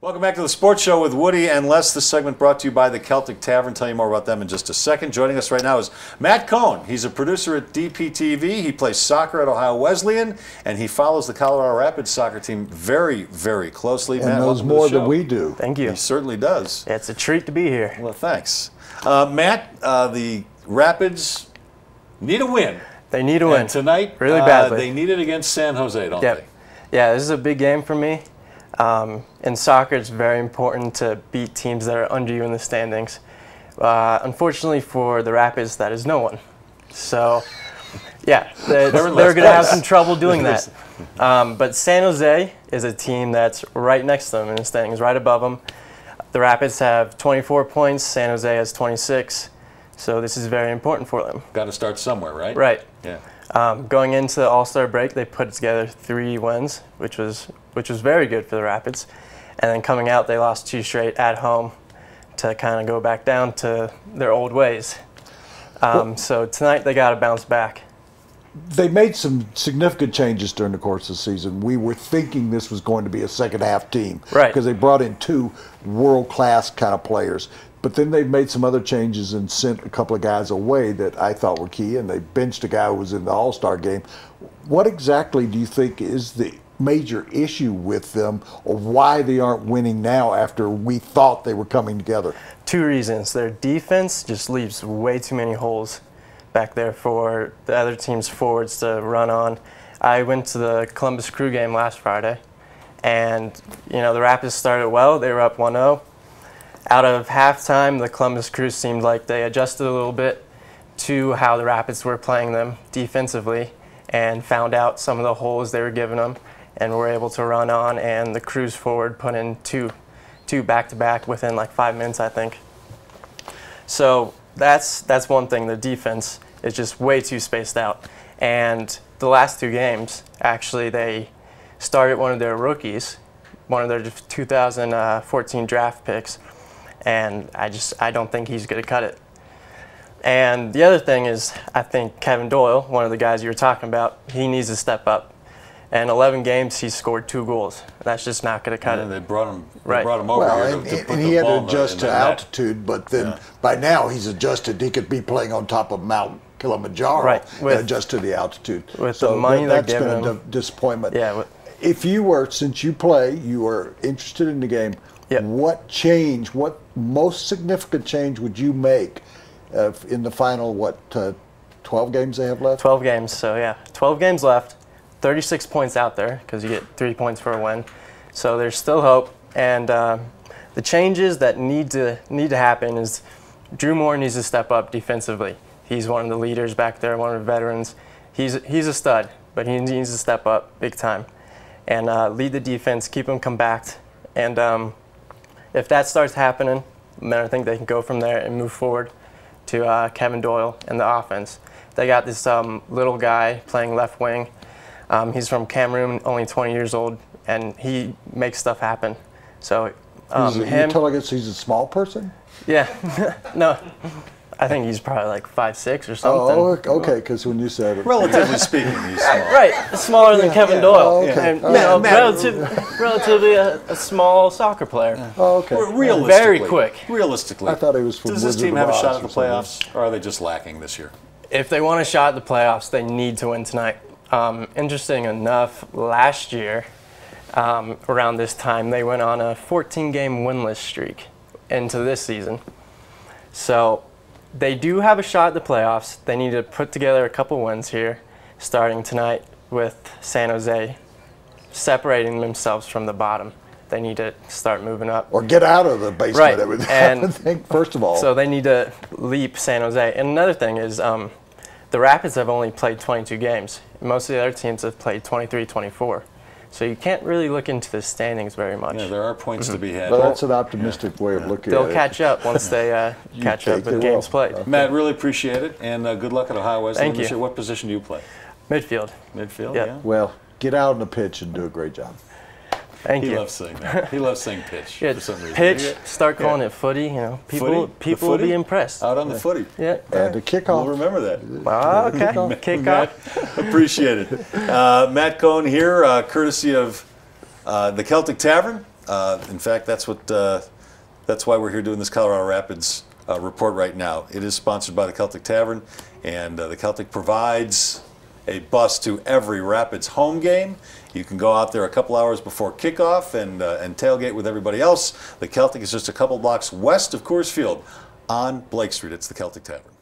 Welcome back to the Sports Show with Woody and Les. This segment brought to you by the Celtic Tavern. Tell you more about them in just a second. Joining us right now is Matt Cohen. He's a producer at DPTV. He plays soccer at Ohio Wesleyan, and he follows the Colorado Rapids soccer team very, very closely. And Matt, knows more than we do. Thank you. He certainly does. Yeah, it's a treat to be here. Well, thanks. Matt, the Rapids need a win. They need a win. And tonight, really badly. They need it against San Jose, don't they? Yeah, this is a big game for me. In soccer, it's very important to beat teams that are under you in the standings. Unfortunately for the Rapids, that is no one. So, yeah, they're going to have some trouble doing that. But San Jose is a team that's right next to them in the standings, right above them. The Rapids have 24 points. San Jose has 26. So this is very important for them. Got to start somewhere, right? Right. Yeah. Going into the All-Star break, they put together 3 wins, which was very good for the Rapids. And then coming out, they lost 2 straight at home to kind of go back down to their old ways. So tonight they got to bounce back. They made some significant changes during the course of the season. We were thinking this was going to be a second-half team, right? Because they brought in 2 world-class kind of players. But then they made some other changes and sent a couple of guys away that I thought were key, and they benched a guy who was in the All-Star game. What exactly do you think is the major issue with them, or why they aren't winning now after we thought they were coming together? 2 reasons. Their defense just leaves way too many holes back there for the other team's forwards to run on. I went to the Columbus Crew game last Friday, and the Rapids started well. They were up 1-0. Out of halftime, the Columbus Crew seemed like they adjusted a little bit to how the Rapids were playing them defensively and found out some of the holes they were giving them and were able to run on, and the Crew's forward put in two back-to-back within like 5 minutes, I think. So that's one thing. The defense is just way too spaced out. And the last 2 games, actually, they started one of their rookies, one of their 2014 draft picks, and I don't think he's going to cut it. And the other thing is, I think Kevin Doyle, one of the guys you were talking about, he needs to step up. In 11 games, he's scored 2 goals. That's just not going to cut it. They brought him right. over well, here to put and the he had ball to adjust to altitude, but then by now he's adjusted. He could be playing on top of Mount Kilimanjaro, right. and adjust to the altitude. With the money that's they're been giving a disappointment. Yeah. If you were, since you play, you are interested in the game, yep. What most significant change would you make in the final, 12 games they have left? 12 games, so yeah, 12 games left, 36 points out there because you get 3 points for a win. So there's still hope, and the changes that need to happen is Drew Moore needs to step up defensively. He's one of the leaders back there, one of the veterans. He's a stud, but he needs to step up big time and lead the defense, keep them compact. And if that starts happening, then I think they can go from there and move forward to Kevin Doyle and the offense. They got this little guy playing left wing. He's from Cameroon, only 20 years old, and he makes stuff happen. So you're telling us he's a small person? Yeah. No. I think he's probably like 5'6" or something. Oh, okay, because when you said it. Relatively speaking, he's small. Right, smaller than Kevin Doyle. Oh, okay. And, relatively a small soccer player. Oh, okay. Realistically, very quick. Realistically, I thought he was from does this Wizard team of have a Oz shot at the or something. playoffs, or are they just lacking this year? If they want a shot at the playoffs, they need to win tonight. Interesting enough, last year, around this time, they went on a 14-game winless streak into this season. So they do have a shot at the playoffs. They need to put together a couple wins here, starting tonight with San Jose separating themselves from the bottom. They need to start moving up. Or get out of the basement, right. I would And think, first of all. So they need to leap San Jose. And another thing is the Rapids have only played 22 games. Most of the other teams have played 23, 24. So you can't really look into the standings very much. Yeah, there are points to be had. But that's an optimistic way of looking at it. They'll catch up once they catch up with games played. Okay. Matt, really appreciate it, and good luck at Ohio Wesleyan. Thank you. What position do you play? Midfield. Midfield, Yep. yeah. Well, get out on the pitch and do a great job. Thank you. He loves saying that. He loves saying pitch Yeah, for some reason. pitch, start calling it footy. People will be impressed. Out on the footy. Yeah. And the kickoff. We'll remember that. Okay. Kickoff. Appreciate it. Matt Cohen here, courtesy of the Celtic Tavern. In fact, that's why we're here doing this Colorado Rapids report right now. It is sponsored by the Celtic Tavern, and the Celtic provides a bus to every Rapids home game. You can go out there a couple hours before kickoff and tailgate with everybody else. The Celtic is just a couple blocks west of Coors Field on Blake Street. It's the Celtic Tavern.